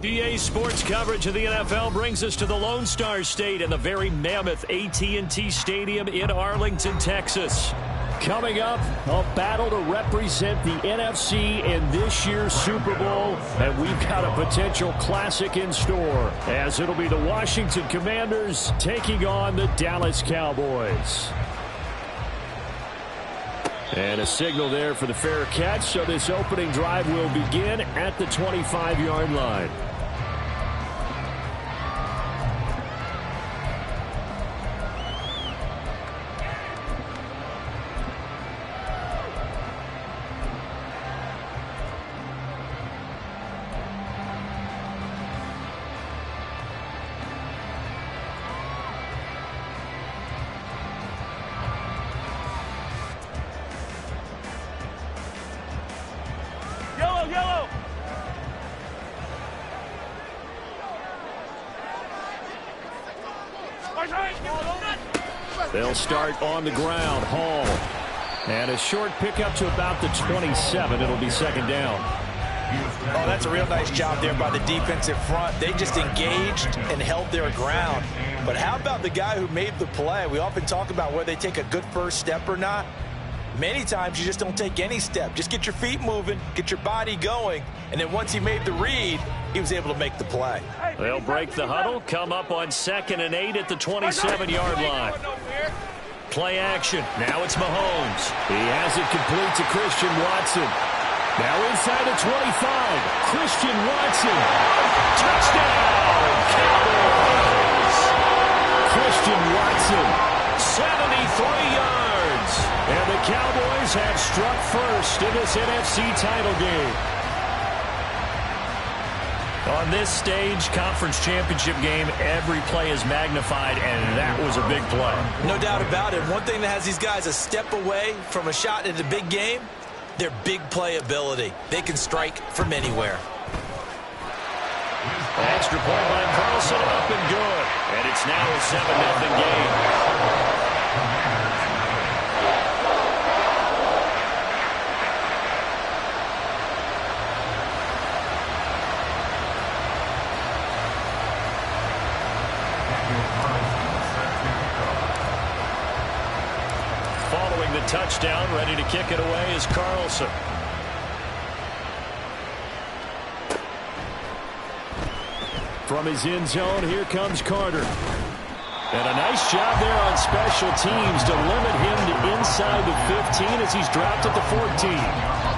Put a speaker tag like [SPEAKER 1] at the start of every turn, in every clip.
[SPEAKER 1] EA Sports coverage of the NFL brings us to the Lone Star State and the very mammoth AT&T Stadium in Arlington, Texas. Coming up, a battle to represent the NFC in this year's Super Bowl, and we've got a potential classic in store, as it'll be the Washington Commanders taking on the Dallas Cowboys. And a signal there for the fair catch, so this opening drive will begin at the 25-yard line. They'll start on the ground. Hall. And a short pickup to about the 27. It'll be second down.
[SPEAKER 2] Oh, that's a real nice job there by the defensive front. They just engaged and held their ground. But how about the guy who made the play? We often talk about whether they take a good first step or not. Many times you just don't take any step. Just get your feet moving, get your body going, and then once he made the read, he was able to make the play.
[SPEAKER 1] They'll break the huddle, come up on 2nd and 8 at the 27-yard line. Play action. Now it's Mahomes. He has it complete to Christian Watson. Now inside the 25. Christian Watson. Touchdown, Cowboys. Christian Watson, 73 yards. And the Cowboys have struck first in this NFC title game. On this stage, conference championship game, every play is magnified, and that was a big play.
[SPEAKER 2] No doubt about it. One thing that has these guys a step away from a shot in a big game, their big play ability. They can strike from anywhere.
[SPEAKER 1] Extra point by Carlson, up and good. And it's now a 7-0 game. Following the touchdown, ready to kick it away is Carlson. From his end zone, here comes Carter. And a nice job there on special teams to limit him to inside the 15 as he's dropped at the 14.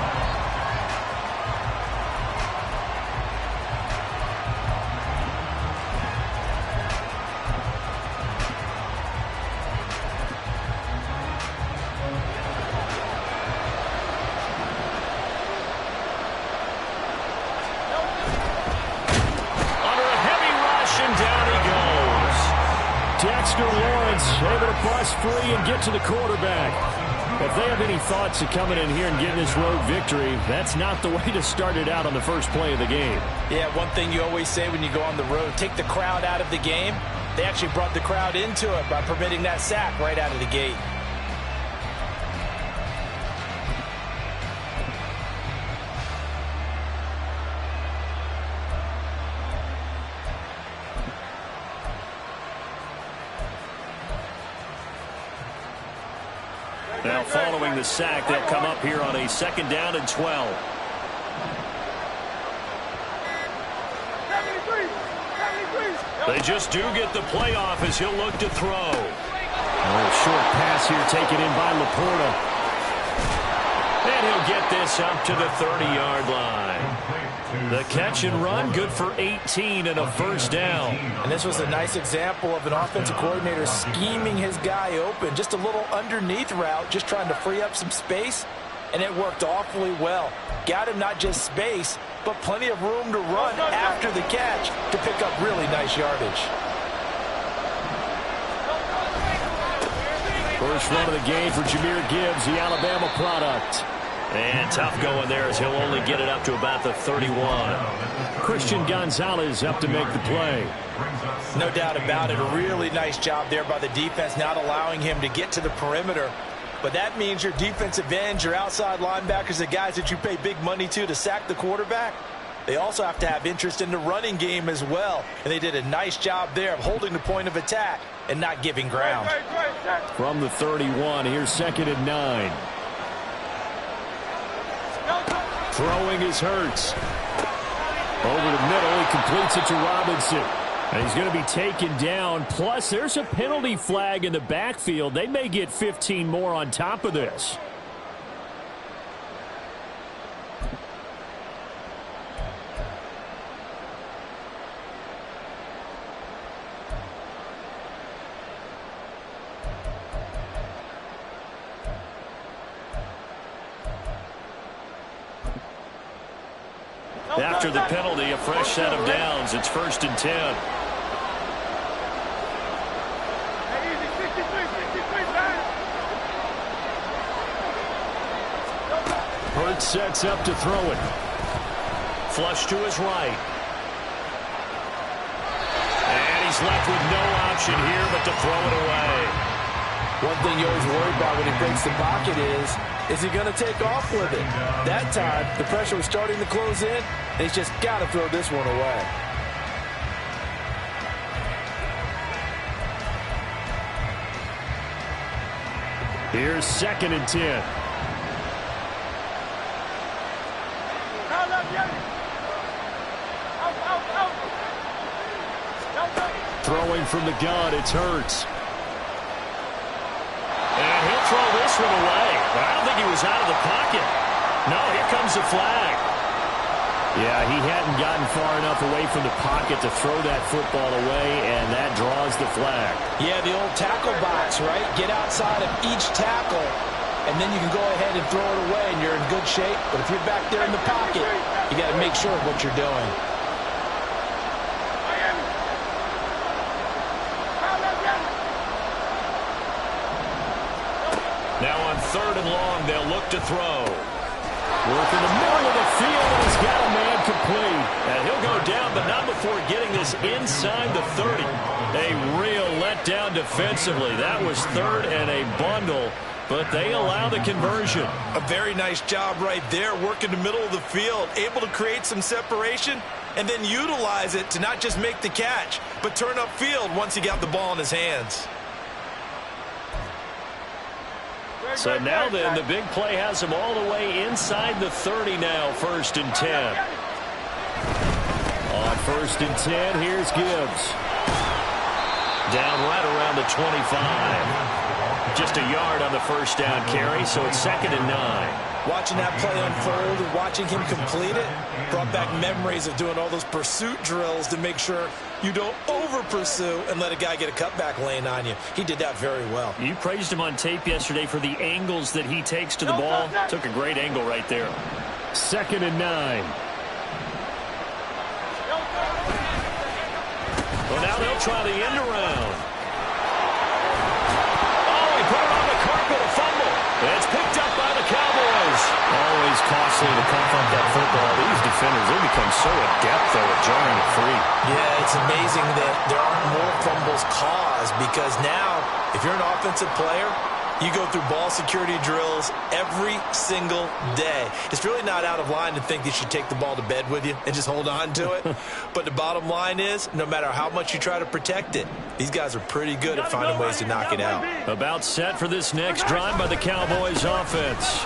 [SPEAKER 1] Able to bust free and get to the quarterback. If they have any thoughts of coming in here and getting this road victory, that's not the way to start it out on the first play of the game.
[SPEAKER 2] Yeah, one thing you always say when you go on the road, take the crowd out of the game. They actually brought the crowd into it by permitting that sack right out of the gate.
[SPEAKER 1] Now following the sack, they'll come up here on a 2nd down and 12. They just do get the playoff as he'll look to throw. A short pass here taken in by Laporta. And he'll get this up to the 30-yard line. The catch and run, good for 18 and a first down.
[SPEAKER 2] And this was a nice example of an offensive coordinator scheming his guy open. Just a little underneath route, just trying to free up some space, and it worked awfully well. Got him not just space, but plenty of room to run after the catch to pick up really nice yardage.
[SPEAKER 1] First run of the game for Jahmyr Gibbs, the Alabama product. And tough going there as he'll only get it up to about the 31. Christian Gonzalez up to make the play.
[SPEAKER 2] No doubt about it. A really nice job there by the defense, not allowing him to get to the perimeter. But that means your defensive ends, your outside linebackers, the guys that you pay big money to sack the quarterback, they also have to have interest in the running game as well. And they did a nice job there of holding the point of attack and not giving ground.
[SPEAKER 1] From the 31, here's 2nd and 9. Throwing is Hurts. Over the middle, he completes it to Robinson. And he's going to be taken down. Plus, there's a penalty flag in the backfield. They may get 15 more on top of this. After the penalty, a fresh set of downs. It's 1st and 10. Hurts sets up to throw it. Flush to his right. And he's left with no option here but to throw it away.
[SPEAKER 2] One thing you always worry about when he breaks the pocket is he going to take off with it? That time, the pressure was starting to close in, and he's just got to throw this one away.
[SPEAKER 1] Here's 2nd and 10. Throwing from the gun, it's Hurts. And he'll throw this one away. But I don't think he was out of the pocket. No, here comes the flag. Yeah, he hadn't gotten far enough away from the pocket to throw that football away, and that draws the flag.
[SPEAKER 2] Yeah, the old tackle box, right? Get outside of each tackle, and then you can go ahead and throw it away, and you're in good shape. But if you're back there in the pocket, you got to make sure of what you're doing.
[SPEAKER 1] Now on 3rd and long, they'll look to throw. Work in the middle of the field, and he's got a man complete. And he'll go down, but not before getting this inside the 30. A real letdown defensively. That was 3rd and a bundle, but they allow the conversion.
[SPEAKER 2] A very nice job right there, working the middle of the field, able to create some separation, and then utilize it to not just make the catch, but turn upfield once he got the ball in his hands.
[SPEAKER 1] So now then, the big play has him all the way inside the 30 now, 1st and 10. On 1st and 10, here's Gibbs. Down right around the 25. Just a yard on the 1st down carry, so it's 2nd and 9.
[SPEAKER 2] Watching that play unfold and watching him complete it brought back memories of doing all those pursuit drills to make sure you don't over-pursue and let a guy get a cutback lane on you. He did that very well.
[SPEAKER 1] You praised him on tape yesterday for the angles that he takes to the ball. Took a great angle right there. 2nd and 9. Well, now they'll try the end around. Oh, he put it on the carpet, a fumble. It's picked up by the Cowboys. Always costly to cough up that football. These defenders, they become so adept, though, at jarring it free.
[SPEAKER 2] Yeah, it's amazing that there aren't more fumbles caused because now, if you're an offensive player, you go through ball security drills every single day. It's really not out of line to think you should take the ball to bed with you and just hold on to it. But the bottom line is, no matter how much you try to protect it, these guys are pretty good at finding ways to knock it out.
[SPEAKER 1] About set for this next drive by the Cowboys offense.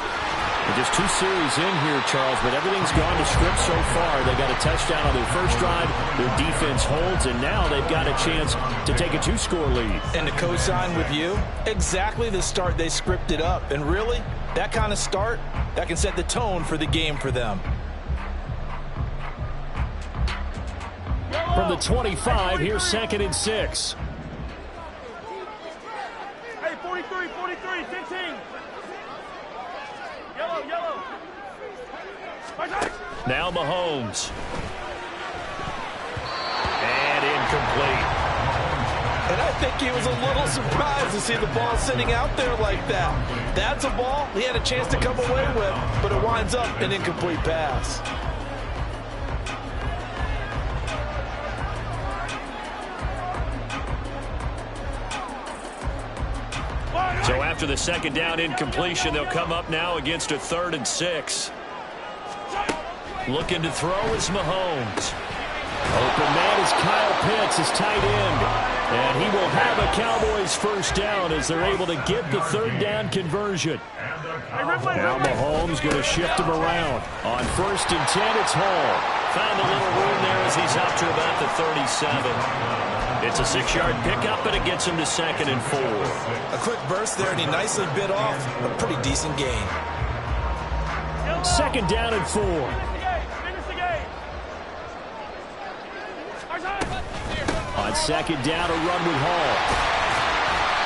[SPEAKER 1] Just 2 series in here, Charles, but everything's gone to script so far. They got a touchdown on their first drive. Their defense holds, and now they've got a chance to take a 2-score lead.
[SPEAKER 2] And to co-sign with you, exactly the start they scripted up. And really, that kind of start, that can set the tone for the game for them.
[SPEAKER 1] From the 25, here's 2nd and 6.
[SPEAKER 3] Hey, 43, 15. Yellow.
[SPEAKER 1] Now Mahomes. And incomplete.
[SPEAKER 2] And I think he was a little surprised to see the ball sitting out there like that. That's a ball he had a chance to come away with, but it winds up an incomplete pass.
[SPEAKER 1] So after the 2nd down incompletion, they'll come up now against a 3rd and 6. Looking to throw is Mahomes. Open man is Kyle Pitts, his tight end. And he will have a Cowboys first down as they're able to get the third down conversion. Now Mahomes going to shift him around. On 1st and 10, it's Hall. Found a little room there as he's up to about the 37. It's a 6-yard pickup, and it gets him to 2nd and 4.
[SPEAKER 2] A quick burst there, and he nicely bit off a pretty decent gain.
[SPEAKER 1] 2nd down and 4. On 2nd down, a run with Hall.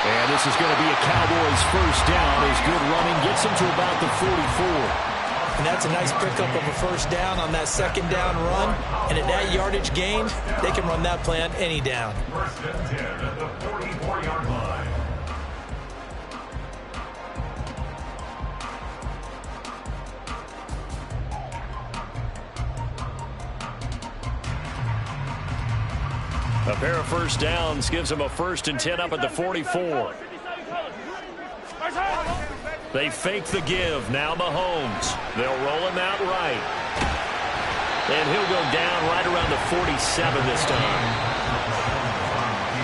[SPEAKER 1] And this is going to be a Cowboys first down as good running gets him to about the 44.
[SPEAKER 2] And that's a nice pickup of a first down on that 2nd down run. And at that yardage gain, they can run that play on any down.
[SPEAKER 1] A pair of first downs gives them a 1st and 10 up at the 44. They fake the give. Now Mahomes. They'll roll him out right. And he'll go down right around the 47 this time.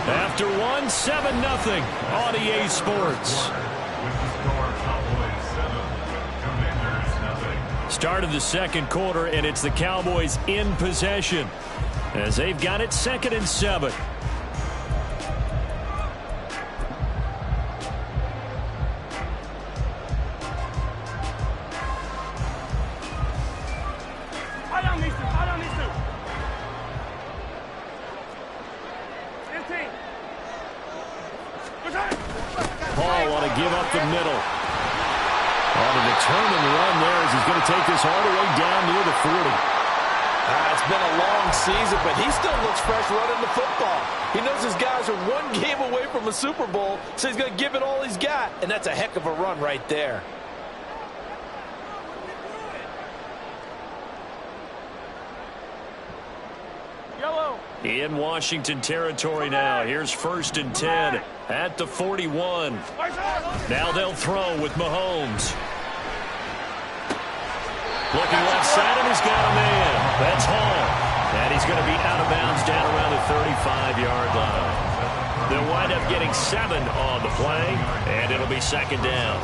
[SPEAKER 1] After 7-0 on EA Sports. Start of the 2nd quarter, and it's the Cowboys in possession as they've got it 2nd and 7. Paul want to give up the middle. On a determined run there as he's going to take this all the way down near the 40.
[SPEAKER 2] It's been a long season, but he still looks fresh running the football. He knows his guys are one game away from a Super Bowl, so he's going to give it all he's got, and that's a heck of a run right there.
[SPEAKER 1] In Washington territory now. Here's 1st and 10 at the 41. Now they'll throw with Mahomes. Looking left side, and he's got a man. That's Hall. And he's going to be out of bounds down around the 35-yard line. They'll wind up getting 7 on the play, and it'll be 2nd down.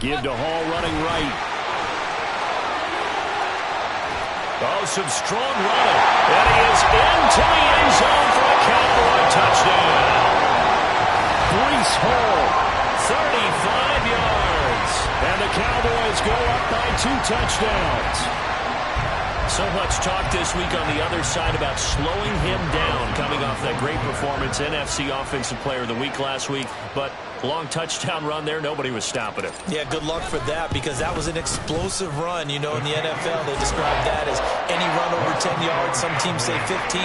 [SPEAKER 1] Give to Hall running right. Oh, some strong running. And he is into the end zone for a Cowboy touchdown. Breece Hall, 35 yards. And the Cowboys go up by 2 touchdowns. So much talk this week on the other side about slowing him down coming off that great performance, NFC Offensive Player of the Week last week. But long touchdown run there, nobody was stopping him.
[SPEAKER 2] Yeah, good luck for that because that was an explosive run. You know, in the NFL, they describe that as any run over 10 yards. Some teams say 15.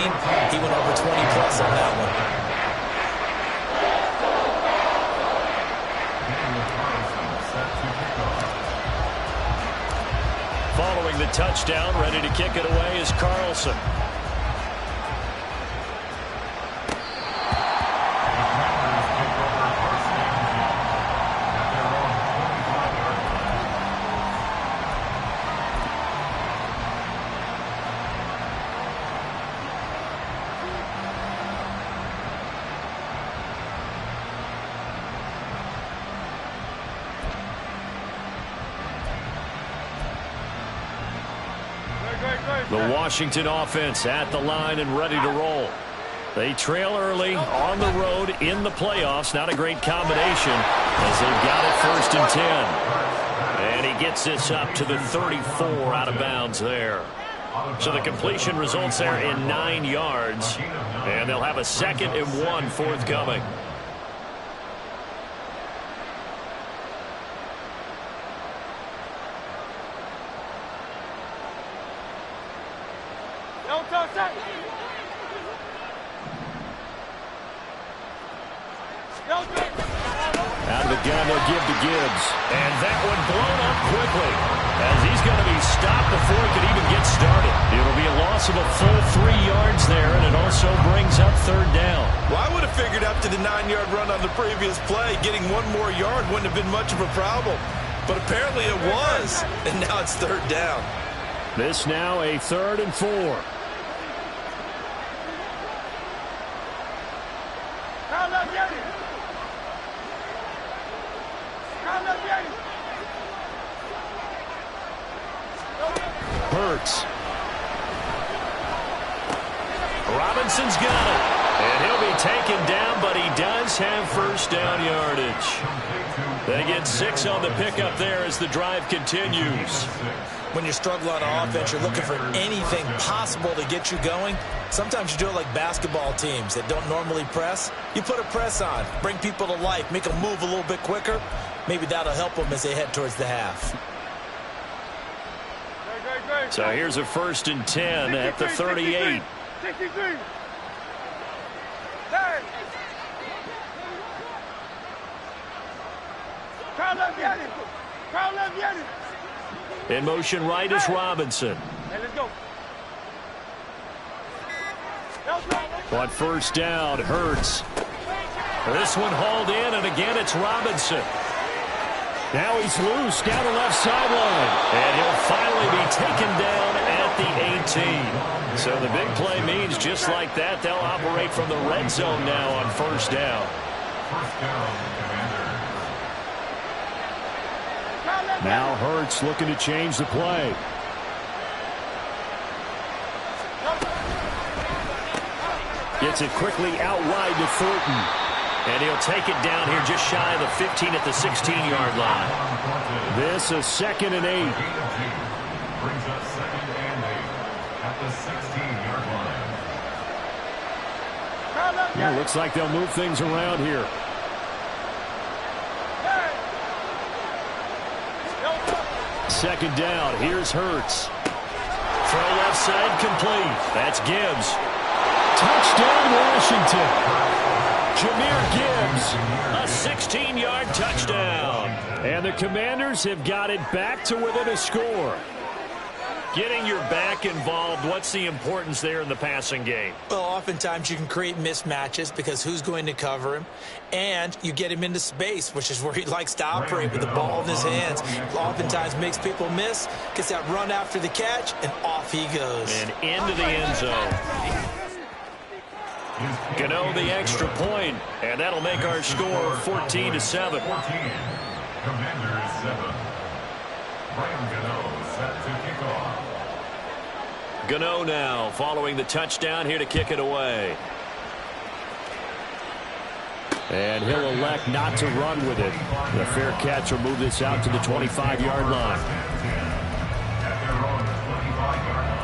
[SPEAKER 2] He went over 20-plus on that one.
[SPEAKER 1] Following the touchdown, ready to kick it away is Carlson. The Washington offense at the line and ready to roll. They trail early on the road in the playoffs. Not a great combination as they've got it 1st and 10. And he gets this up to the 34 out of bounds there. So the completion results there in 9 yards. And they'll have a 2nd and 1 forthcoming. Out of the gun, they'll give to Gibbs. And that one blown up quickly, as he's going to be stopped before he could even get started. It'll be a loss of a full 3 yards there, and it also brings up third down.
[SPEAKER 2] Well, I would have figured after the 9-yard run on the previous play, getting 1 more yard wouldn't have been much of a problem. But apparently it was, and now it's third down.
[SPEAKER 1] This now a 3rd and 4. Hurts. Robinson's got it. And he'll be taken down, but he does have first down yardage. They get 6 on the pickup there as the drive continues.
[SPEAKER 2] When you struggle on offense, you're looking for anything possible to get you going. Sometimes you do it like basketball teams that don't normally press. You put a press on, bring people to life, make them move a little bit quicker. Maybe that'll help them as they head towards the half.
[SPEAKER 1] So here's a 1st and 10 at the 38.
[SPEAKER 3] 63.
[SPEAKER 1] In motion right is Robinson.
[SPEAKER 3] Hey, let's go.
[SPEAKER 1] On first down, Hurts. This one hauled in, and again it's Robinson. Now he's loose down the left sideline. And he'll finally be taken down at the 18. So the big play means just like that, they'll operate from the red zone now on first down. Now Hurts looking to change the play. Gets it quickly out wide to Thornton. And he'll take it down here just shy of the 15 at the 16-yard line. This is 2nd and 8.
[SPEAKER 4] Brings up 2nd and 8 at the 16-yard line.
[SPEAKER 1] Yeah, looks like they'll move things around here. Second down. Here's Hurts. Throw left side complete. That's Gibbs. Touchdown, Washington. Jahmyr Gibbs, a 16-yard touchdown. And the Commanders have got it back to within a score. Getting your back involved, what's the importance there in the passing game?
[SPEAKER 2] Well, oftentimes you can create mismatches because who's going to cover him? And you get him into space, which is where he likes to operate with the ball in his hands. Oftentimes makes people miss, gets that run after the catch, and off he goes.
[SPEAKER 1] And into the end zone. Gano the extra point, and that'll make our score 14-7.
[SPEAKER 4] 14. Commanders 7. Brian Gano set to kick off.
[SPEAKER 1] Gano now following the touchdown here to kick it away. And he'll elect not to run with it. The fair catch will move this out to the 25-yard line.
[SPEAKER 4] At their own 25-yard line.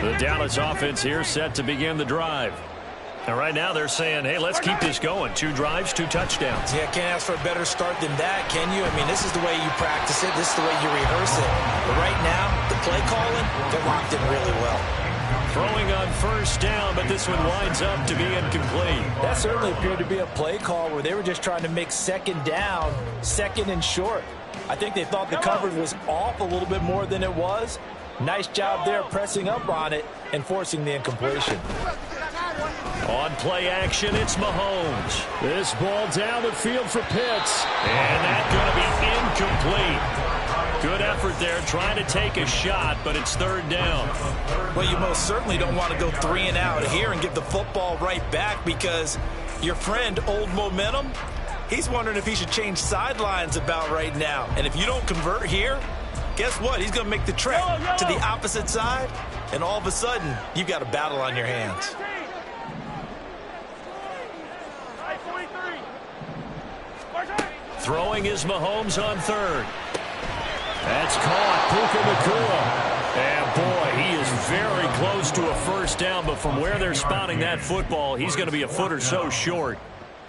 [SPEAKER 1] The Dallas offense here set to begin the drive. And right now they're saying, hey, let's keep this going. 2 drives, 2 touchdowns.
[SPEAKER 2] Yeah, can't ask for a better start than that, can you? I mean, this is the way you practice it. This is the way you rehearse it. But right now, the play calling, they're locked in really well.
[SPEAKER 1] Throwing on first down, but this one winds up to be incomplete.
[SPEAKER 2] That certainly appeared to be a play call where they were just trying to make second down, second and short. I think they thought the coverage was off a little bit more than it was. Nice job there pressing up on it and forcing the incompletion.
[SPEAKER 1] On play action, it's Mahomes. This ball down the field for Pitts. And that's going to be incomplete. Good effort there trying to take a shot, but it's third down.
[SPEAKER 2] Well, you most certainly don't want to go 3 and out here and give the football right back because your friend, Old Momentum, he's wondering if he should change sidelines about right now. And if you don't convert here, guess what? He's going to make the trek to the opposite side, and all of a sudden, you've got a battle on your hands.
[SPEAKER 1] Throwing is Mahomes on third. That's caught. Puka Nacua. And boy, he is very close to a first down, but from where they're spotting that football, he's going to be a foot or so short.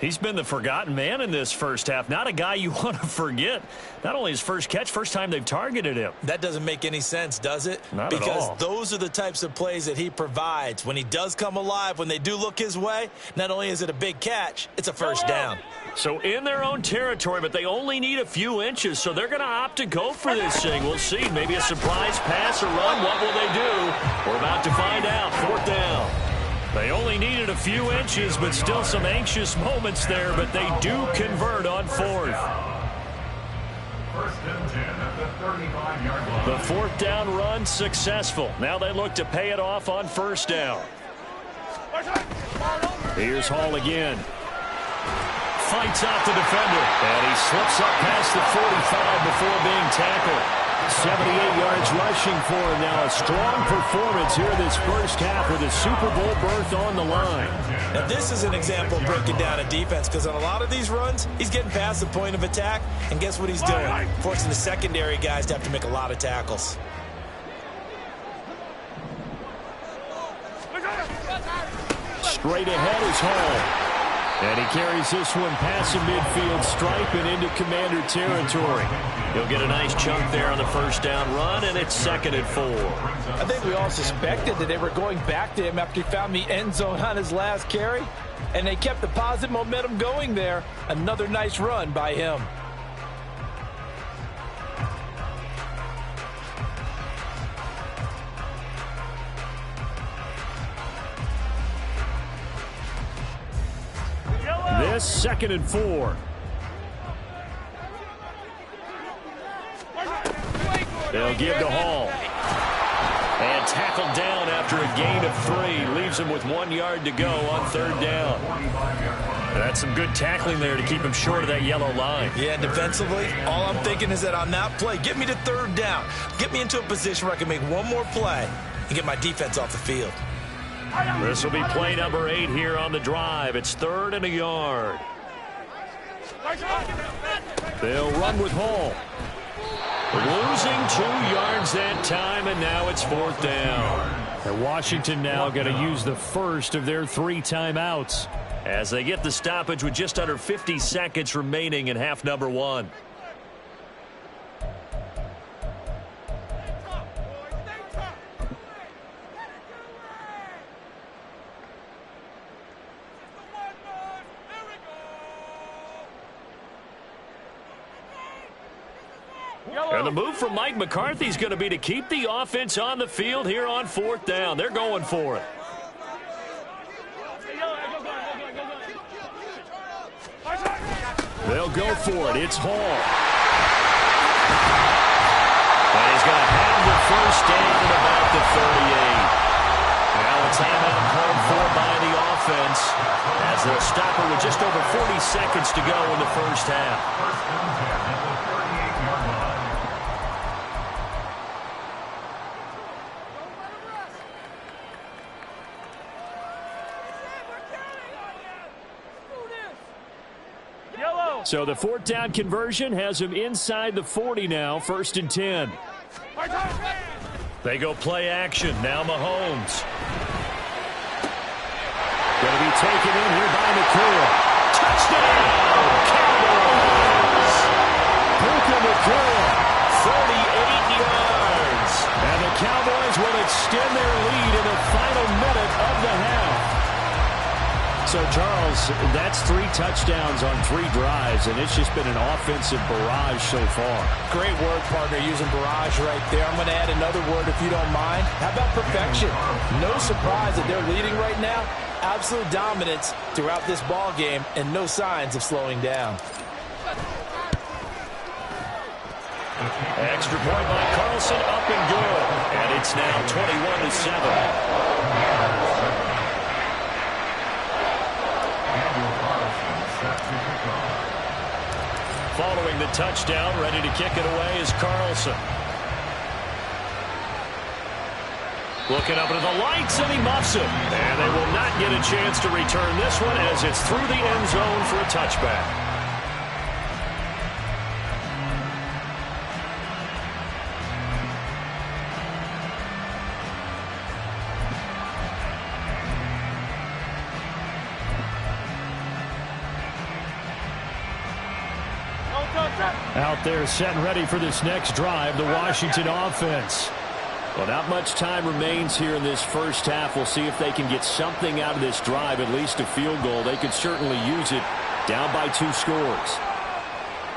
[SPEAKER 1] He's been the forgotten man in this first half. Not a guy you want to forget. Not only his first catch, first time they've targeted him.
[SPEAKER 2] That doesn't make any sense, does it?
[SPEAKER 1] Not at all.
[SPEAKER 2] Because those are the types of plays that he provides. When he does come alive, when they do look his way, not only is it a big catch, it's a first down.
[SPEAKER 1] So in their own territory, but they only need a few inches, so they're going to opt to go for this thing. We'll see. Maybe a surprise pass or run. What will they do? We're about to find out. Fourth down. They only needed a few inches, but still some anxious moments there, but they do convert on fourth.
[SPEAKER 4] First and 10 at the 35-yard line.
[SPEAKER 1] The fourth down run successful. Now they look to pay it off on first down. Here's Hall again. Fights out the defender, and he slips up past the 45 before being tackled. 78 yards rushing for him now. A strong performance here this first half with a Super Bowl berth on the line.
[SPEAKER 2] Now, this is an example of breaking down a defense, because on a lot of these runs, he's getting past the point of attack, and guess what he's doing? Forcing the secondary guys to have to make a lot of tackles.
[SPEAKER 1] Straight ahead is Hall. And he carries this one past the midfield stripe and into Commander territory. He'll get a nice chunk there on the first down run, and it's 2nd and 4.
[SPEAKER 5] I think we all suspected that they were going back to him after he found the end zone on his last carry, and they kept the positive momentum going there. Another nice run by him.
[SPEAKER 1] This 2nd and 4. They'll give to Hall. And tackled down after a gain of 3. Leaves him with 1 yard to go on third down. That's some good tackling there to keep him short of that yellow line.
[SPEAKER 2] Yeah, and defensively, all I'm thinking is that on that play, get me to third down. Get me into a position where I can make one more play and get my defense off the field.
[SPEAKER 1] This will be play number 8 here on the drive. It's 3rd and a yard. They'll run with Hall. Losing 2 yards that time, and now it's 4th down. And Washington now going to use the first of their 3 timeouts as they get the stoppage with just under 50 seconds remaining in half number 1. And the move from Mike McCarthy is going to be to keep the offense on the field here on 4th down. They're going for it. They'll go for it. It's Hall. And he's going to have the first down at about the 38. Now a timeout called for by the offense as they'll stop it with just over 40 seconds to go in the first half. So the 4th down conversion has him inside the 40 now, 1st and 10. They go play action. Now Mahomes. Going to be taken in here by McCoy. Touchdown! Cowboys! Puka McCoy, 38 yards. And the Cowboys will extend their lead in the final minute of the half. So, Charles, that's 3 touchdowns on 3 drives, and it's just been an offensive barrage so far.
[SPEAKER 5] Great word, partner, using barrage right there. I'm going to add another word if you don't mind. How about perfection? No surprise that they're leading right now. Absolute dominance throughout this ball game and no signs of slowing down.
[SPEAKER 1] Extra point by Carlson, up and good. And it's now 21-7. Following the touchdown, ready to kick it away is Carlson. Looking up into the lights, and he muffs it. And they will not get a chance to return this one as it's through the end zone for a touchback. Out there set and ready for this next drive, the Washington offense. Well, not much time remains here in this first half. We'll see if they can get something out of this drive, at least a field goal. They could certainly use it, down by 2 scores.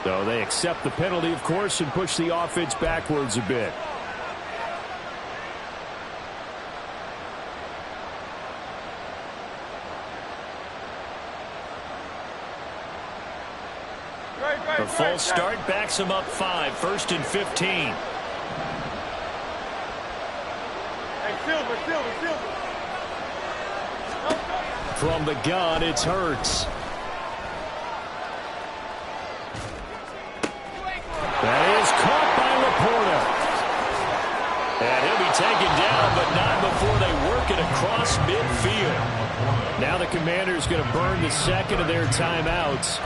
[SPEAKER 1] So they accept the penalty, of course, and push the offense backwards a bit. A false start backs them up 5, 1st and 15.
[SPEAKER 3] Hey, Silver.
[SPEAKER 1] From the gun, it's Hurts. That is caught by Laporta. And he'll be taken down, but not before they work it across midfield. Now the Commanders going to burn the second of their timeouts,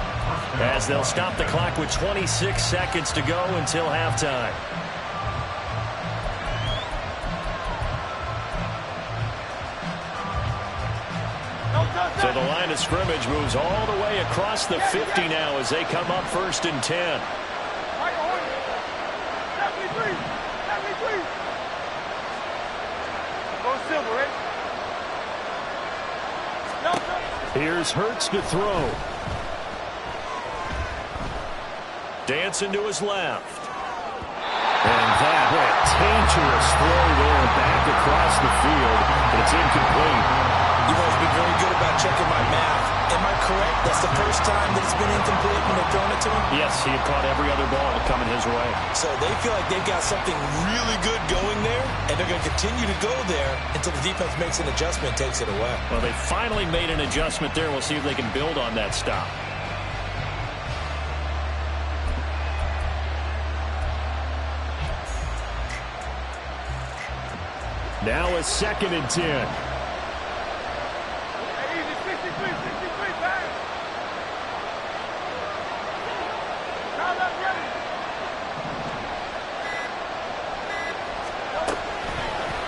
[SPEAKER 1] as they'll stop the clock with 26 seconds to go until halftime. So the line of scrimmage moves all the way across the 50 now as they come up 1st and 10. Here's Hurts to throw. Dancing to his left. And that dangerous throw there back across the field, but it's incomplete.
[SPEAKER 2] You've always been very good about checking my math. Am I correct? That's the first time that it's been incomplete when they've thrown it to him?
[SPEAKER 1] Yes, he had caught every other ball coming his way.
[SPEAKER 2] So they feel like they've got something really good going there, and they're going to continue to go there until the defense makes an adjustment and takes it away.
[SPEAKER 1] Well, they finally made an adjustment there. We'll see if they can build on that stop. Now a 2nd and 10.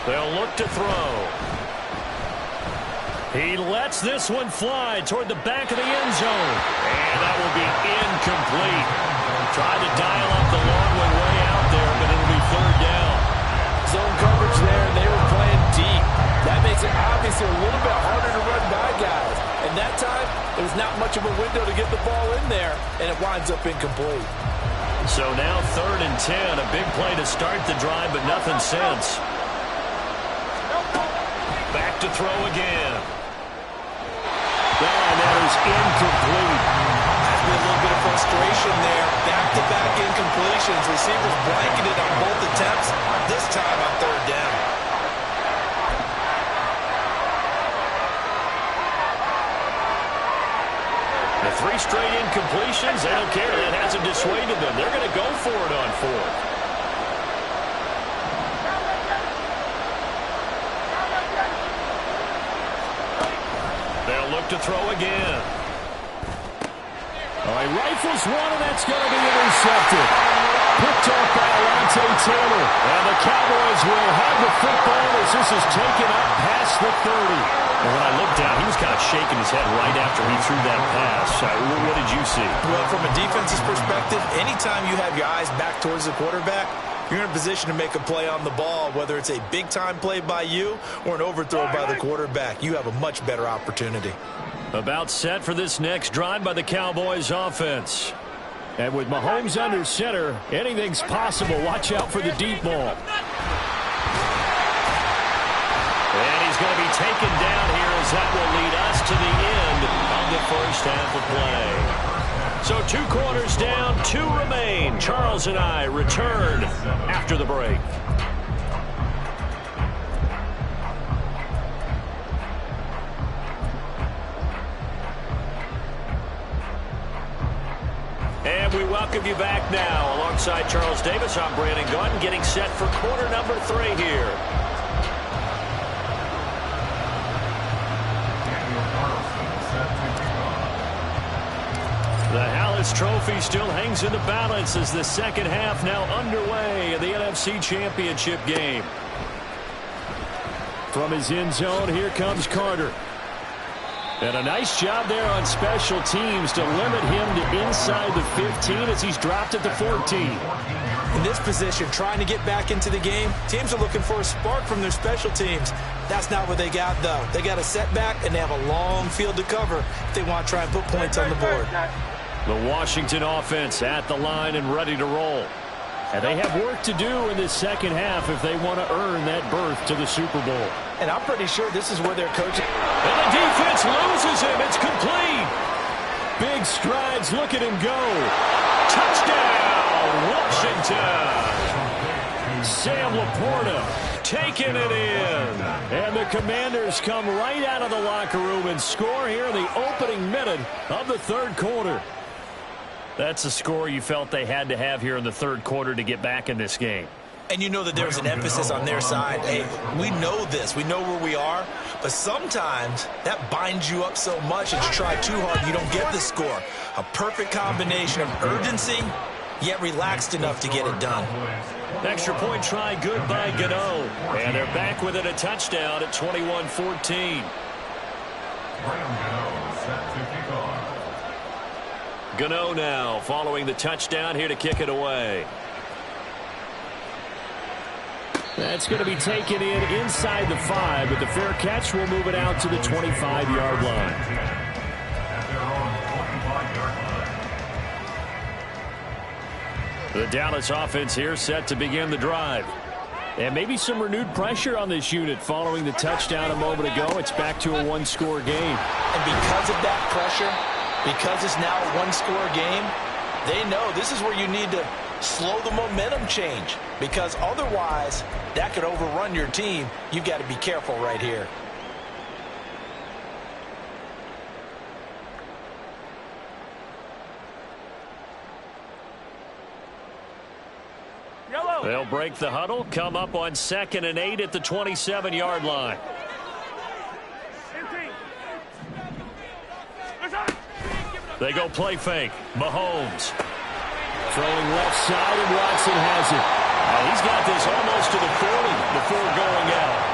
[SPEAKER 1] They'll look to throw. He lets this one fly toward the back of the end zone. And that will be incomplete. Tried to dial up the long way out there, but it'll be 3rd down.
[SPEAKER 5] Zone coverage there, and they were playing deep. That makes it obviously a little bit harder to run by guys. And that time, there was not much of a window to get the ball in there, and it winds up incomplete.
[SPEAKER 1] So now 3rd and 10. A big play to start the drive, but nothing since. Back to throw again. And that is incomplete.
[SPEAKER 2] Has been a little bit of frustration there. Back-to-back incompletions. Receivers blanketed on both attempts. This time on 3rd down.
[SPEAKER 1] The 3 straight incompletions, they don't care. That hasn't dissuaded them. They're going to go for it on 4th. They'll look to throw again. All right, rifles one, and that's going to be intercepted. Picked off by Alontae Taylor. And the Cowboys will have the football as this is taken up past the 30. And when I looked down, he was kind of shaking his head right after he threw that pass. What did you see?
[SPEAKER 2] Well, from a defense's perspective, anytime you have your eyes back towards the quarterback, you're in a position to make a play on the ball, whether it's a big-time play by you or an overthrow by the quarterback. You have a much better opportunity.
[SPEAKER 1] About set for this next drive by the Cowboys offense. And with Mahomes under center, anything's possible. Watch out for the deep ball. And he's going to be taken down here as that will lead us to the end of the first half of play. So 2 quarters down, 2 remain. Charles and I return after the break. And we welcome you back now. Alongside Charles Davis, I'm Brandon Gunn, getting set for quarter number 3 here. The Hallis Trophy still hangs in the balance as the second half now underway in the NFC Championship game. From his end zone, here comes Carter. And a nice job there on special teams to limit him to inside the 15 as he's dropped at the 14.
[SPEAKER 5] In this position, trying to get back into the game, teams are looking for a spark from their special teams. That's not what they got, though. They got a setback, and they have a long field to cover if they want to try and put points on the board.
[SPEAKER 1] The Washington offense at the line and ready to roll. And they have work to do in this second half if they want to earn that berth to the Super Bowl.
[SPEAKER 5] And I'm pretty sure this is where they're coaching.
[SPEAKER 1] And the defense loses him. It's complete. Big strides. Look at him go. Touchdown, Washington. Sam Laporta taking it in. And the Commanders come right out of the locker room and score here in the opening minute of the third quarter. That's a score you felt they had to have here in the third quarter to get back in this game.
[SPEAKER 5] And you know that there's an emphasis on their side. Hey, we know this. We know where we are. But sometimes that binds you up so much that you try too hard, you don't get the score. A perfect combination of urgency, yet relaxed enough to get it done.
[SPEAKER 1] Extra point try good by Gano. And they're back within a touchdown at 21-14. Gano now following the touchdown here to kick it away. That's going to be taken in inside the 5, but the fair catch will move it out to the 25-yard line. The Dallas offense here set to begin the drive. And maybe some renewed pressure on this unit following the touchdown a moment ago. It's back to a one-score game.
[SPEAKER 5] And because of that pressure, because it's now a one-score game, they know this is where you need to slow the momentum change, because otherwise that could overrun your team. You've got to be careful right here.
[SPEAKER 1] They'll break the huddle, come up on 2nd and 8 at the 27-yard line. They go play fake. Mahomes throwing left side, and Watson has it. He's got this almost to the 40 before going out.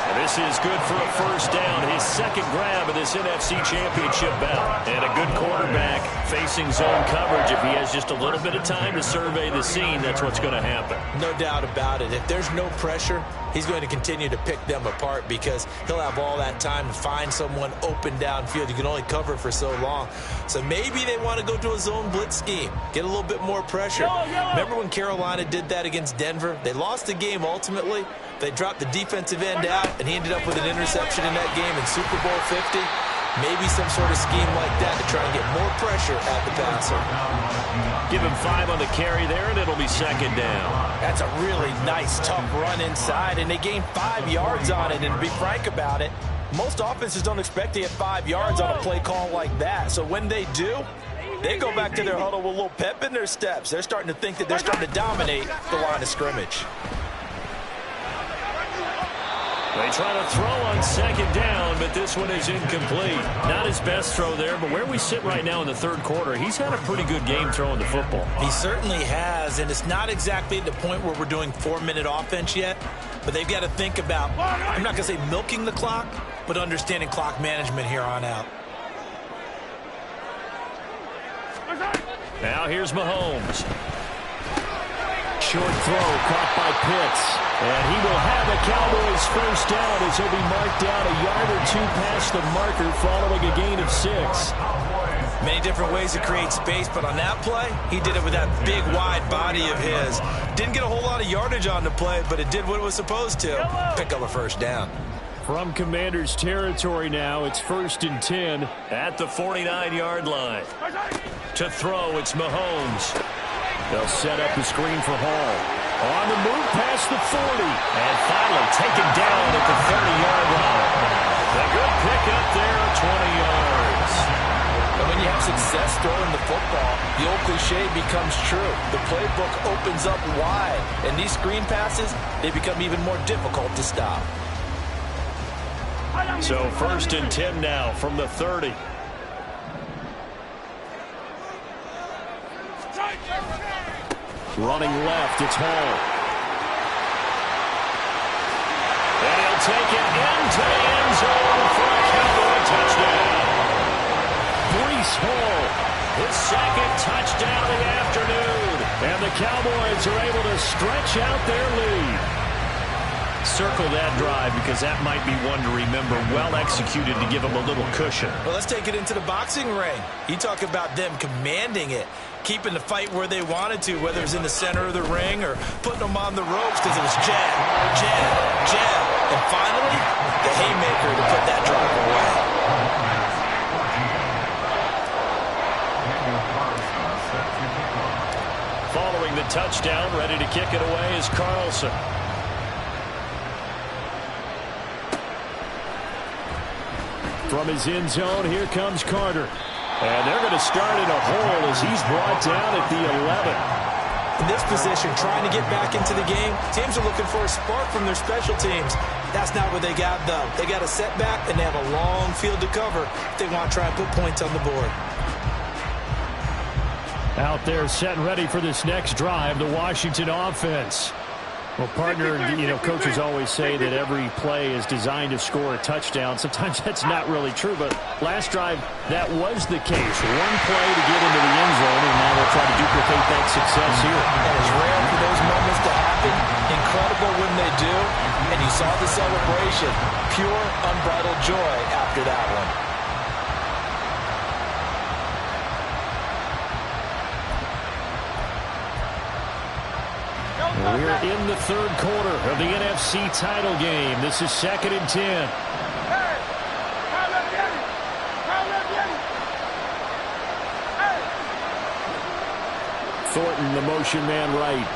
[SPEAKER 1] And this is good for a first down. His second grab of this NFC Championship bout. And a good quarterback facing zone coverage. If he has just a little bit of time to survey the scene, that's what's going to happen.
[SPEAKER 5] No doubt about it. If there's no pressure, he's going to continue to pick them apart because he'll have all that time to find someone open downfield. You can only cover for so long. So maybe they want to go to a zone blitz scheme, get a little bit more pressure. Remember when Carolina did that against Denver? They lost the game ultimately. They dropped the defensive end out, and he ended up with an interception in that game in Super Bowl 50. Maybe some sort of scheme like that to try and get more pressure at the passer.
[SPEAKER 1] Give him 5 on the carry there, and it'll be second down.
[SPEAKER 5] That's a really nice, tough run inside, and they gained 5 yards on it. And to be frank about it, most offenses don't expect to get 5 yards on a play call like that. So when they do, they go back to their huddle with a little pep in their steps. They're starting to think that they're starting to dominate the line of scrimmage.
[SPEAKER 1] They try to throw on second down, but this one is incomplete. Not his best throw there, but where we sit right now in the third quarter, he's had a pretty good game throwing the football.
[SPEAKER 5] He certainly has, and it's not exactly at the point where we're doing 4-minute offense yet, but they've got to think about, I'm not going to say milking the clock, but understanding clock management here on out.
[SPEAKER 1] Now here's Mahomes. Short throw caught by Pitts. And he will have a Cowboys first down as he'll be marked down a yard or 2 past the marker following a gain of 6.
[SPEAKER 5] Many different ways to create space, but on that play, he did it with that big, wide body of his. Didn't get a whole lot of yardage on the play, but it did what it was supposed to. Pick up a first down.
[SPEAKER 1] From Commanders territory now, it's 1st and 10 at the 49-yard line. To throw, it's Mahomes. They'll set up the screen for Hall. On the move past the 40. And finally taken down at the 30-yard line. A good pickup there at 20 yards.
[SPEAKER 5] And when you have success throwing the football, the old cliche becomes true. The playbook opens up wide. And these screen passes, they become even more difficult to stop.
[SPEAKER 1] So 1st and 10 now from the 30. Running left, it's Hall. And he'll take it into the end zone for a Cowboy touchdown. Hall. His second touchdown of the afternoon. And the Cowboys are able to stretch out their lead. Circle that drive because that might be one to remember. Well executed to give them a little cushion.
[SPEAKER 2] Well, let's take it into the boxing ring. You talk about them commanding it, keeping the fight where they wanted to, whether it's in the center of the ring or putting them on the ropes because it was jab, jab, jab. And finally, the haymaker to put that drive away.
[SPEAKER 1] Following the touchdown, ready to kick it away is Carlson. From his end zone, here comes Carter. And they're going to start in a hole as he's brought down at the 11.
[SPEAKER 2] In this position, trying to get back into the game, teams are looking for a spark from their special teams. That's not what they got, though. They got a setback, and they have a long field to cover if they want to try and put points on the board.
[SPEAKER 1] Out there set and ready for this next drive, the Washington offense. Well, partner, coaches always say that every play is designed to score a touchdown. Sometimes that's not really true, but last drive, that was the case. One play to get into the end zone, and now they'll try to duplicate that success here.
[SPEAKER 2] And it's rare for those moments to happen. Incredible when they do. And you saw the celebration. Pure, unbridled joy after that one.
[SPEAKER 1] We're in the third quarter of the NFC title game. This is 2nd and 10. Thornton, the motion man right.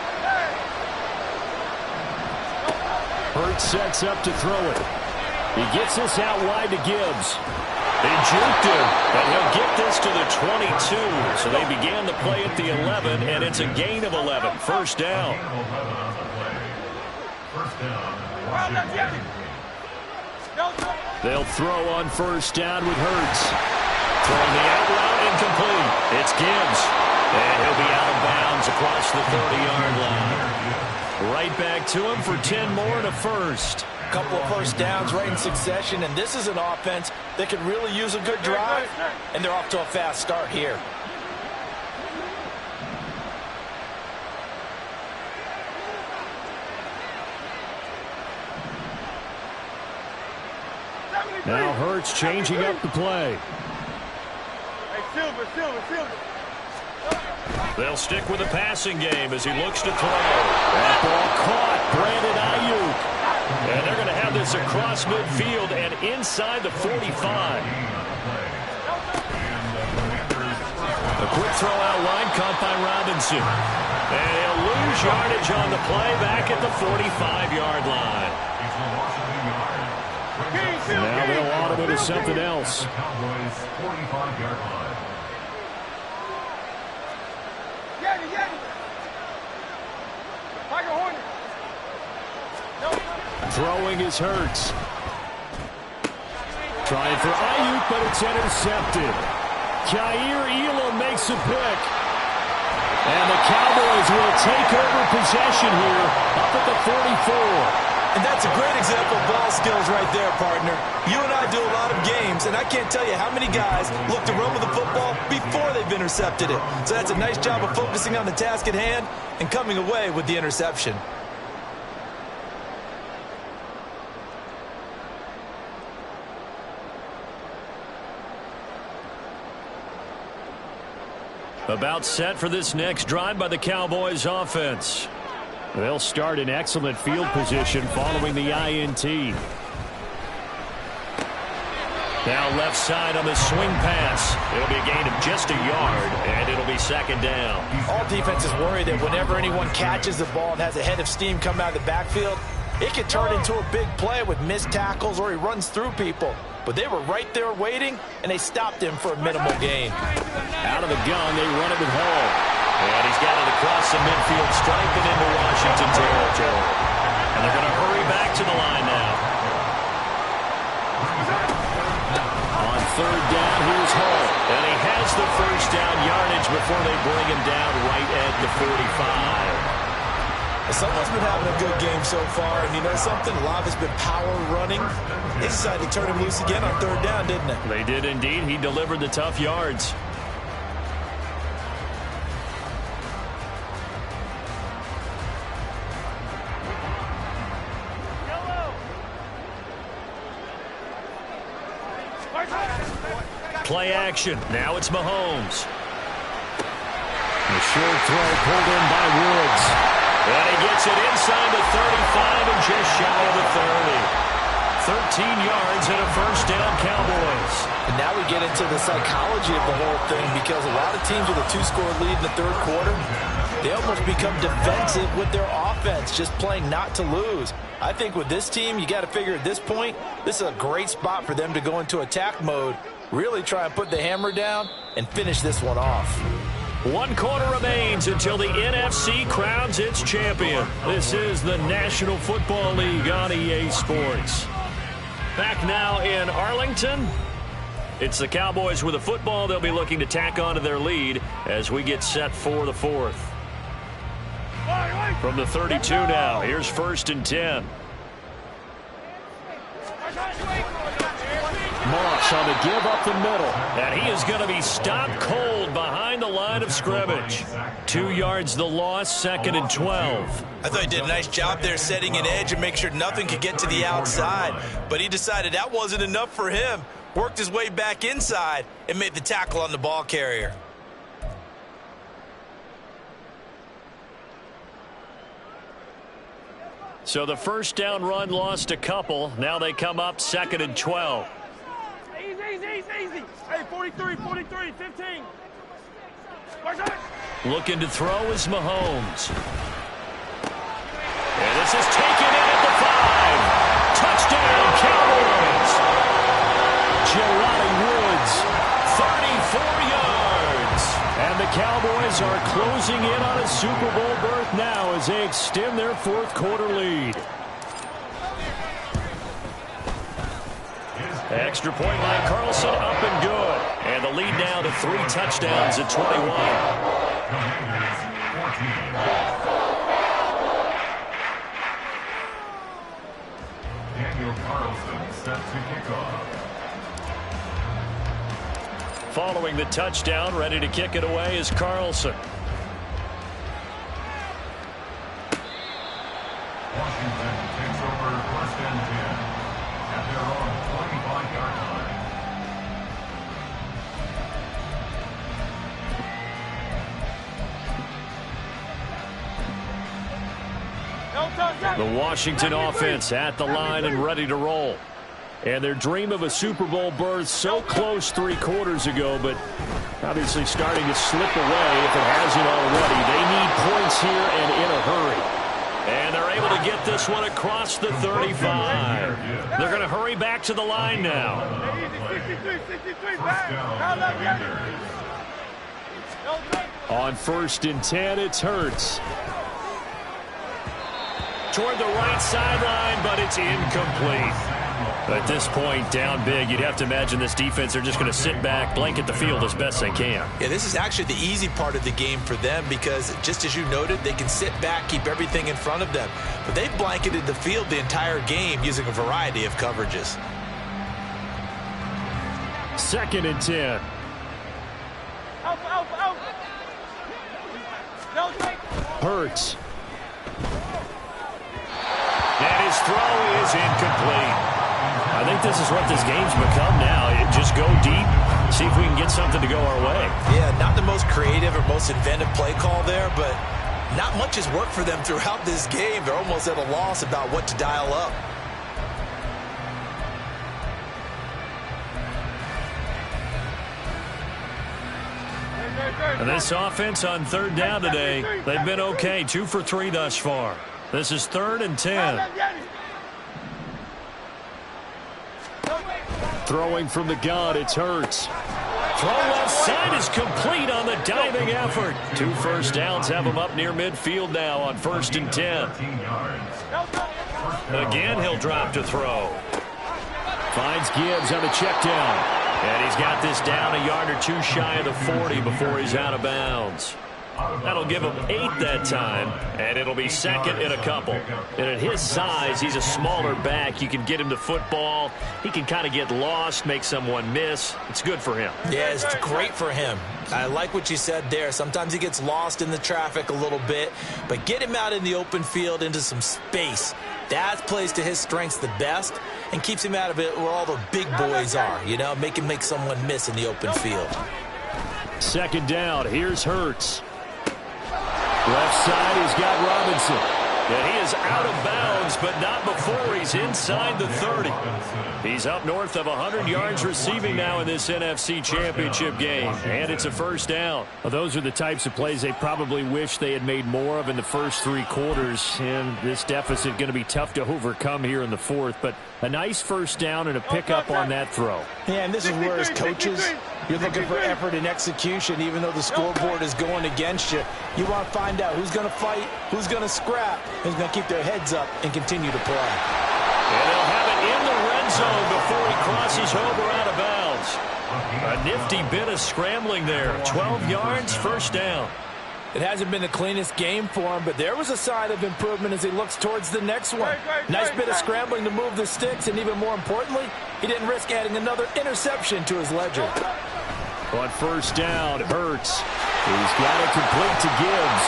[SPEAKER 1] Hurts sets up to throw it. He gets this out wide to Gibbs. They juked him, and he'll get this to the 22. So they began the play at the 11, and it's a gain of 11. First down. They'll throw on first down with Hurts. Throwing the out route incomplete. It's Gibbs. And he'll be out of bounds across the 30-yard line. Right back to him for 10 more and a first.
[SPEAKER 2] Couple of first downs right in succession, and this is an offense that could really use a good drive, and they're off to a fast start here.
[SPEAKER 1] Now Hurts changing up the play.
[SPEAKER 3] Hey, Silver.
[SPEAKER 1] They'll stick with the passing game as he looks to throw. That ball caught. Brandon Ayuk. And they're going to have this across midfield and inside the 45. A quick throw out wide caught by Robinson. And he'll lose yardage on the play back at the 45-yard line. Now they'll audible to something else. Throwing is Hurts. Trying for Ayuk, but it's intercepted. Kaiir Elam makes a pick. And the Cowboys will take over possession here up at the 44.
[SPEAKER 2] And that's a great example of ball skills right there, partner. You and I do a lot of games, and I can't tell you how many guys look to run with the football before they've intercepted it. So that's a nice job of focusing on the task at hand and coming away with the interception.
[SPEAKER 1] About set for this next drive by the Cowboys offense. They'll start in excellent field position following the INT. Now left side on the swing pass. It'll be a gain of just a yard, and it'll be second down.
[SPEAKER 2] All defenses worry that whenever anyone catches the ball and has a head of steam come out of the backfield, it can turn into a big play with missed tackles or he runs through people. But they were right there waiting, and they stopped him for a minimal gain.
[SPEAKER 1] Out of the gun, they run it with Hall. And he's got it across the midfield stripe and into Washington territory. And they're going to hurry back to the line now. On third down, here's Hall. And he has the first down yardage before they bring him down right at the 45.
[SPEAKER 2] Someone's been having a good game so far, and you know something? A lot has been power running. They decided to turn him loose again on third down, didn't they?
[SPEAKER 1] They did indeed. He delivered the tough yards. Play action. Now it's Mahomes. The short throw pulled in by Woods. And he gets it inside the 35 and just shy of the 30. 13 yards and a first down, Cowboys.
[SPEAKER 5] And now we get into the psychology of the whole thing, because a lot of teams with a 2-score lead in the third quarter, they almost become defensive with their offense, just playing not to lose. I think with this team, you got to figure at this point, this is a great spot for them to go into attack mode, really try and put the hammer down and finish this one off.
[SPEAKER 1] 1 quarter remains until the NFC crowns its champion. This is the National Football League on EA Sports. Back now in Arlington. It's the Cowboys with the football. They'll be looking to tack on to their lead as we get set for the fourth. From the 32 now, here's 1st and 10. Moss on the give up the middle. And he is going to be stopped cold behind the line of scrimmage. 2 yards the loss, 2nd and 12.
[SPEAKER 2] I thought he did a nice job there setting an edge and make sure nothing could get to the outside. But he decided that wasn't enough for him. Worked his way back inside and made the tackle on the ball carrier.
[SPEAKER 1] So the first down run lost a couple. Now they come up 2nd and 12.
[SPEAKER 3] Easy. Hey, 43, 15.
[SPEAKER 1] Looking to throw is Mahomes. And this is taken in at the 5. Touchdown, Cowboys. Jelani Woods, 34 yards. And the Cowboys are closing in on a Super Bowl berth now as they extend their 4th quarter lead. Extra point by Carlson, up and good. And the lead now to 3 touchdowns at 21.
[SPEAKER 4] Daniel Carlson set to kick off.
[SPEAKER 1] Following the touchdown, ready to kick it away is Carlson.
[SPEAKER 4] Washington takes over 1st and 10 at their own 25-yard line.
[SPEAKER 1] The Washington offense at the line and ready to roll. And their dream of a Super Bowl berth so close 3 quarters ago, but obviously starting to slip away if it hasn't already. They need points here and in a hurry. And they're able to get this one across the 35. They're going to hurry back to the line now.
[SPEAKER 3] 63,
[SPEAKER 1] On 1st and 10, it's Hurts. Toward the right sideline, but it's incomplete. At this point, down big, you'd have to imagine this defense, they're just going to sit back, blanket the field as best they can.
[SPEAKER 2] Yeah, this is actually the easy part of the game for them because, just as you noted, they can sit back, keep everything in front of them. But they've blanketed the field the entire game using a variety of coverages.
[SPEAKER 1] 2nd and 10. Hurts. And his throw is incomplete. I think this is what this game's become now. Just go deep, see if we can get something to go our way.
[SPEAKER 2] Yeah, not the most creative or most inventive play call there, but not much has worked for them throughout this game. They're almost at a loss about what to dial up.
[SPEAKER 1] And this offense on 3rd down today, they've been okay. 2 for 3 thus far. This is 3rd and 10. Throwing from the gun, it's Hurts. Throw left side is complete on the diving effort. 2 first downs have him up near midfield now on 1st and 10. Again, he'll drop to throw. Finds Gibbs on the check down. And he's got this down a yard or 2 shy of the 40 before he's out of bounds. That'll give him 8 that time, and it'll be second in a couple. And at his size, he's a smaller back. You can get him to football. He can kind of get lost, make someone miss. It's good for him.
[SPEAKER 5] Yeah, it's great for him. I like what you said there. Sometimes he gets lost in the traffic a little bit, but get him out in the open field into some space. That plays to his strengths the best and keeps him out of it where all the big boys are, you know, make him make someone miss in the open field.
[SPEAKER 1] Second down, here's Hurts. Left side, he's got Robinson. And he is out of bounds, but not before he's inside the 30. He's up north of 100 yards receiving now in this NFC Championship game. And it's a first down. Well, those are the types of plays they probably wish they had made more of in the first 3 quarters. And this deficit going to be tough to overcome here in the fourth. But a nice first down and a pickup on that throw.
[SPEAKER 5] Yeah, and this is where as coaches, you're looking for effort and execution, even though the scoreboard is going against you. You want to find out who's going to fight, who's going to scrap, who's going to keep their heads up and continue to play.
[SPEAKER 1] And they'll have it in the red zone before he crosses over out of bounds. A nifty bit of scrambling there. 12 yards, first down.
[SPEAKER 5] It hasn't been the cleanest game for him, but there was a sign of improvement as he looks towards the next one. Nice bit of scrambling to move the sticks, and even more importantly, he didn't risk adding another interception to his ledger.
[SPEAKER 1] On first down, Hurts. He's got it complete to Gibbs.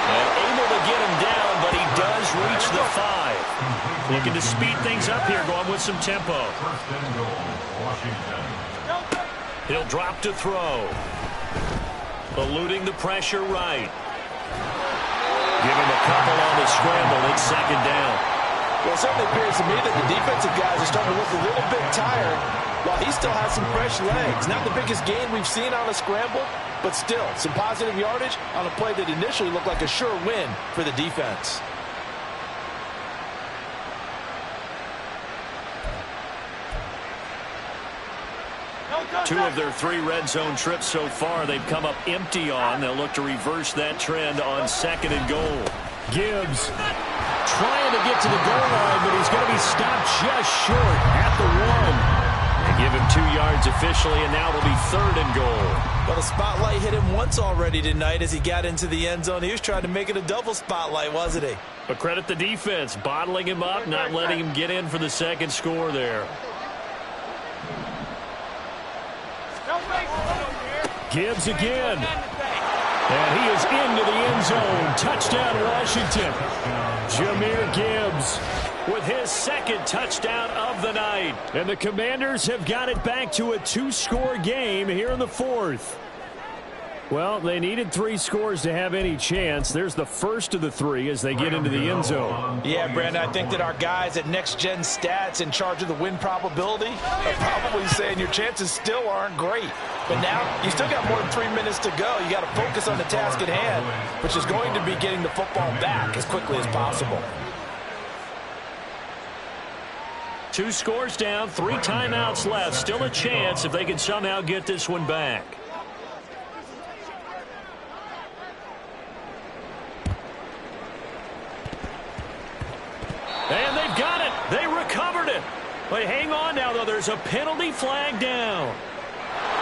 [SPEAKER 1] And able to get him down, but he does reach the 5. Looking to speed things up here, going with some tempo. He'll drop to throw. Eluding the pressure right. Give him a couple on the scramble. It's second down.
[SPEAKER 5] Well, it certainly appears to me that the defensive guys are starting to look a little bit tired while he still has some fresh legs. Not the biggest gain we've seen on a scramble, but still some positive yardage on a play that initially looked like a sure win for the defense.
[SPEAKER 1] Two of their 3 red zone trips so far they've come up empty on. They'll look to reverse that trend on second and goal. Gibbs trying to get to the goal line, but he's going to be stopped just short at the 1. They give him 2 yards officially, and now it'll be third and goal.
[SPEAKER 5] Well, the spotlight hit him once already tonight as he got into the end zone. He was trying to make it a double spotlight, wasn't he?
[SPEAKER 1] But credit the defense, bottling him up, not letting him get in for the second score there. Gibbs again. And he is into the end zone. Touchdown, Washington. Jahmyr Gibbs with his second touchdown of the night. And the Commanders have got it back to a 2-score game here in the fourth. Well, they needed 3 scores to have any chance. There's the first of the 3 as they get into the end zone.
[SPEAKER 5] Yeah, Brandon, I think that our guys at Next Gen Stats in charge of the win probability are probably saying your chances still aren't great. But now you still got more than 3 minutes to go. You got to focus on the task at hand, which is going to be getting the football back as quickly as possible.
[SPEAKER 1] 2 scores down, 3 timeouts left. Still a chance if they can somehow get this one back. And they've got it. They recovered it. But hang on now, though. There's a penalty flag down.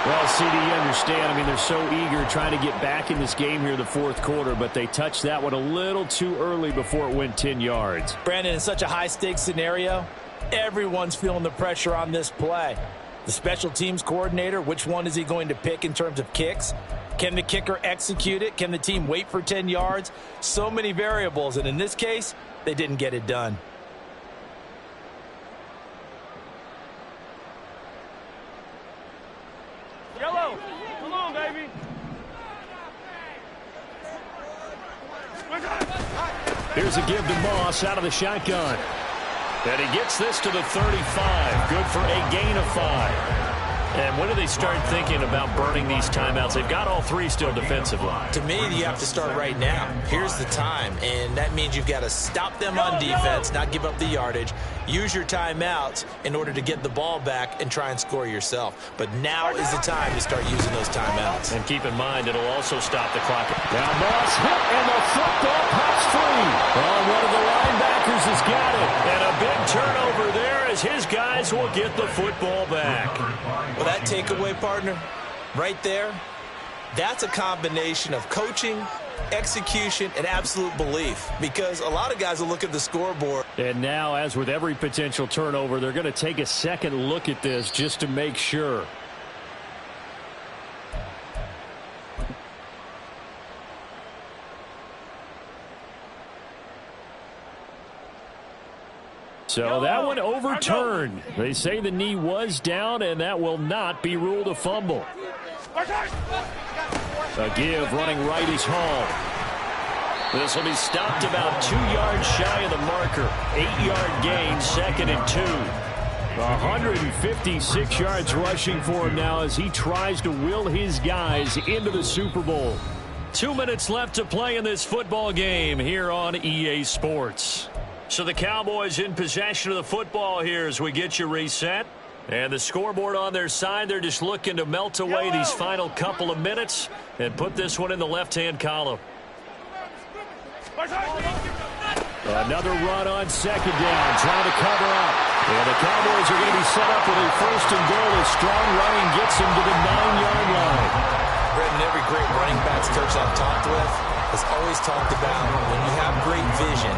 [SPEAKER 1] Well, CD, you understand. I mean, they're so eager trying to get back in this game here in the fourth quarter, but they touched that one a little too early before it went 10 yards.
[SPEAKER 5] Brandon, in such a high-stakes scenario, everyone's feeling the pressure on this play. The special teams coordinator, which one is he going to pick in terms of kicks? Can the kicker execute it? Can the team wait for 10 yards? So many variables, and in this case, they didn't get it done.
[SPEAKER 3] Yellow, come on, baby.
[SPEAKER 1] Here's a give to Moss out of the shotgun. And he gets this to the 35. Good for a gain of 5. And when do they start thinking about burning these timeouts? They've got all 3 still defensively.
[SPEAKER 5] To me, you have to start right now. Here's the time, and that means you've got to stop them on defense, not give up the yardage, use your timeouts in order to get the ball back and try and score yourself. But now is the time to start using those timeouts.
[SPEAKER 1] And keep in mind, it'll also stop the clock. Now Moss hit, and the football pops free. Oh, one of the linebackers has got it. And a big turnover there as his guys will get the football back.
[SPEAKER 5] Well, that takeaway, partner, right there, that's a combination of coaching
[SPEAKER 2] execution, and absolute belief, because a lot of guys will look at the scoreboard.
[SPEAKER 1] And now, as with every potential turnover, they're going to take a second look at this just to make sure. So that one overturned. They say the knee was down, and that will not be ruled a fumble. A give running right is Hall. This will be stopped about 2 yards shy of the marker. 8-yard gain, 2nd and 2. 156 yards rushing for him now as he tries to will his guys into the Super Bowl. 2 minutes left to play in this football game here on EA Sports. So the Cowboys in possession of the football here as we get you reset. And the scoreboard on their side, they're just looking to melt away these final couple of minutes and put this one in the left-hand column. Another run on 2nd down, trying to cover up. And the Cowboys are going to be set up with a 1st and goal as strong running gets them to the 9-yard line.
[SPEAKER 2] Brendan, every great running backs coach I've talked with has always talked about when you have great vision,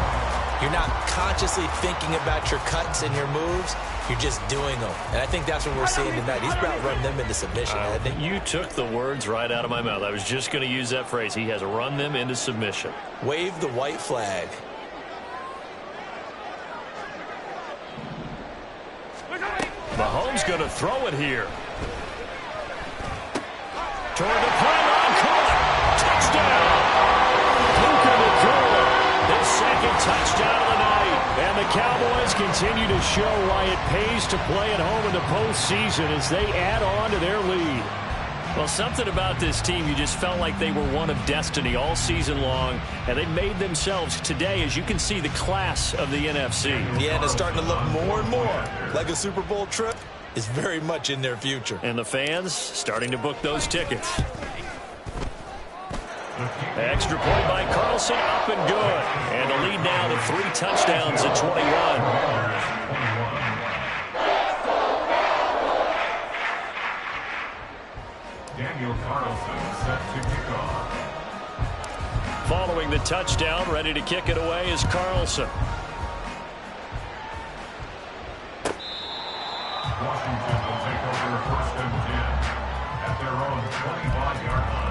[SPEAKER 2] you're not consciously thinking about your cuts and your moves. You're just doing them. And I think that's what we're seeing tonight. He's about running them into submission, hasn't he?
[SPEAKER 1] You took the words right out of my mouth. I was just going to use that phrase. He has run them into submission.
[SPEAKER 2] Wave the white flag.
[SPEAKER 1] Mahomes going to throw it here. Toward the pylon, caught. Touchdown. Puka Nacua, his 2nd touchdown of the night. And the Cowboys continue to show why it pays to play at home in the postseason as they add on to their lead. Well, something about this team, you just felt like they were one of destiny all season long, and they made themselves today, as you can see, the class of the NFC.
[SPEAKER 2] Yeah, and it's starting to look more and more like a Super Bowl trip is very much in their future.
[SPEAKER 1] And the fans starting to book those tickets. Extra point by Carlson, up and good. And the lead now to 3 touchdowns at 21.
[SPEAKER 4] Daniel Carlson set to kick off.
[SPEAKER 1] Following the touchdown, ready to kick it away is Carlson.
[SPEAKER 4] Washington will take over 1st and 10 at their own 25-yard line.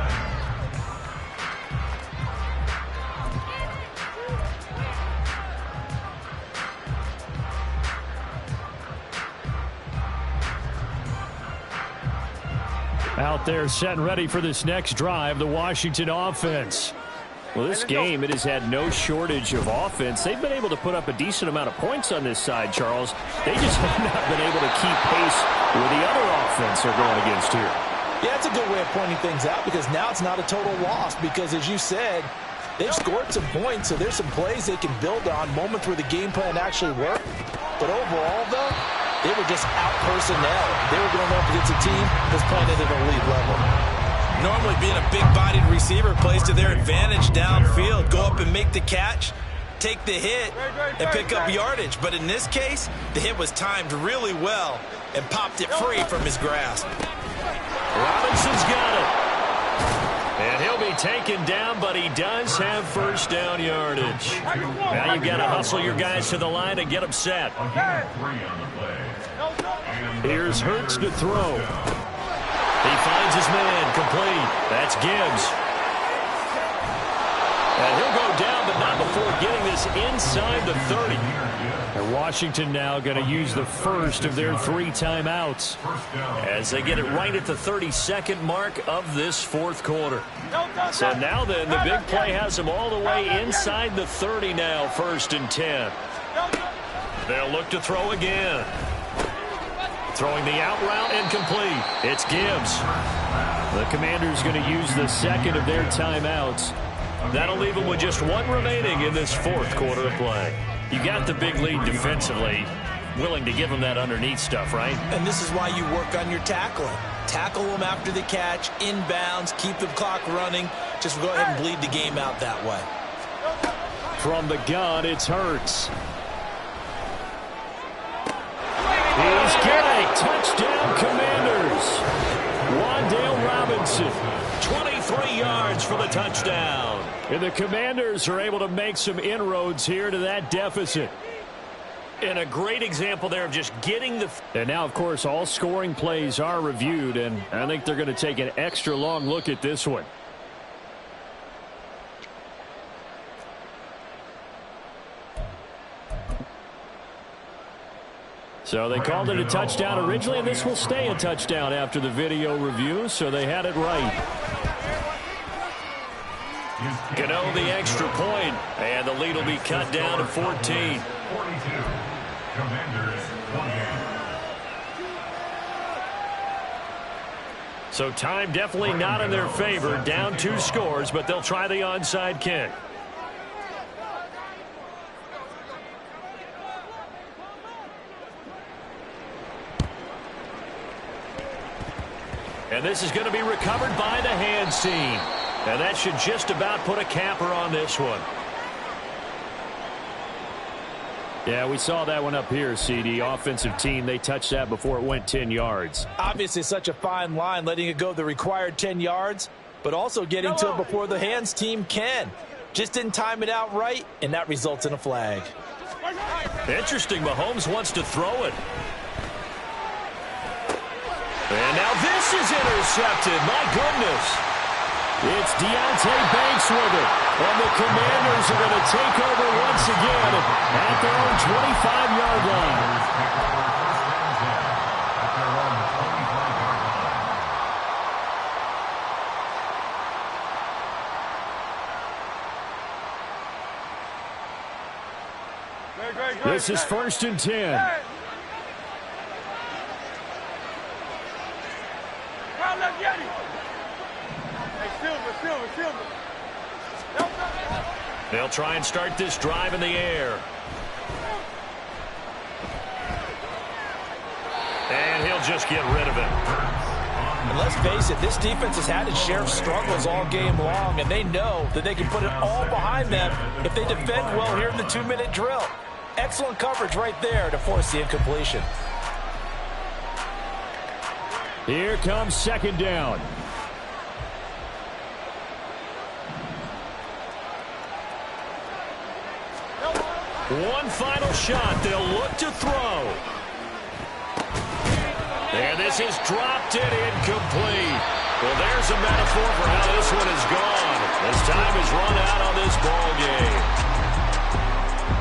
[SPEAKER 1] Out there set and ready for this next drive, the Washington offense. Well, this game, it has had no shortage of offense. They've been able to put up a decent amount of points on this side, Charles. They just have not been able to keep pace with the other offense they're going against here.
[SPEAKER 2] Yeah, it's a good way of pointing things out because now it's not a total loss because, as you said, they've scored some points, so there's some plays they can build on, moments where the game plan actually worked. But overall, though, they were just out personnel. They were going up against a team that's playing at an elite level. Normally being a big-bodied receiver plays to their advantage downfield. Go up and make the catch, take the hit, and pick up yardage. But in this case, the hit was timed really well and popped it free from his grasp.
[SPEAKER 1] Robinson's got it. And he'll be taken down, but he does have 1st down yardage. Now you've got to hustle your guys to the line and get them set. Here's Hurts to throw. He finds his man, complete. That's Gibbs. And he'll go down, but not before getting this inside the 30. And Washington now going to use the first of their 3 timeouts as they get it right at the 32nd mark of this 4th quarter. So now then, the big play has them all the way inside the 30 now, 1st and 10. They'll look to throw again. Throwing the out route incomplete. It's Gibbs. The Commanders going to use the 2nd of their timeouts. That'll leave them with just 1 remaining in this 4th quarter of play. You got the big lead defensively, willing to give them that underneath stuff, right?
[SPEAKER 2] And this is why you work on your tackling. Tackle them after the catch, inbounds, keep the clock running. Just go ahead and bleed the game out that way.
[SPEAKER 1] From the gun, it's Hurts. He's got it. Touchdown, Commanders. Wan'Dale Robinson, 23 yards. yards for the touchdown. And the Commanders are able to make some inroads here to that deficit. And a great example there of just getting the... And now, of course, all scoring plays are reviewed, and I think they're going to take an extra long look at this one. So they called it a touchdown originally, and this will stay a touchdown after the video review, so they had it right. Gano the extra point, and the lead will be cut down to 14.
[SPEAKER 4] 42. Commanders 28.
[SPEAKER 1] So time definitely not in their favor. Down 2 scores, but they'll try the onside kick. And this is going to be recovered by the hands team. And that should just about put a capper on this one. Yeah, we saw that one up here, CD. Offensive team, they touched that before it went 10 yards.
[SPEAKER 5] Obviously such a fine line, letting it go the required 10 yards, but also getting to it before the hands team can. Just didn't time it out right, and that results in a flag.
[SPEAKER 1] Interesting, Mahomes wants to throw it. And now this is intercepted. My goodness. It's Deontay Banks with it. And the Commanders are going to take over once again at their own 25-yard line. This is 1st and 10. They'll try and start this drive in the air. And he'll just get rid of it.
[SPEAKER 5] And let's face it, this defense has had its share of struggles all game long, and they know that they can put it all behind them if they defend well here in the 2-minute drill. Excellent coverage right there to force the incompletion.
[SPEAKER 1] Here comes 2nd down. One final shot. They'll look to throw. And this is dropped it incomplete. Well, there's a metaphor for how this one is gone. As time has run out on this ball game.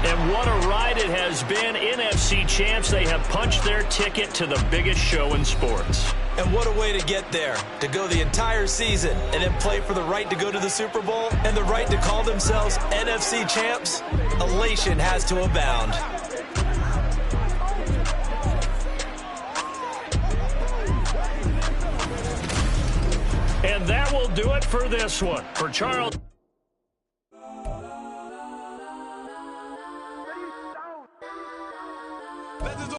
[SPEAKER 1] And what a ride it has been. NFC champs, they have punched their ticket to the biggest show in sports.
[SPEAKER 5] And what a way to get there, to go the entire season and then play for the right to go to the Super Bowl and the right to call themselves NFC champs. Elation has to abound.
[SPEAKER 1] And that will do it for this one. For Charles.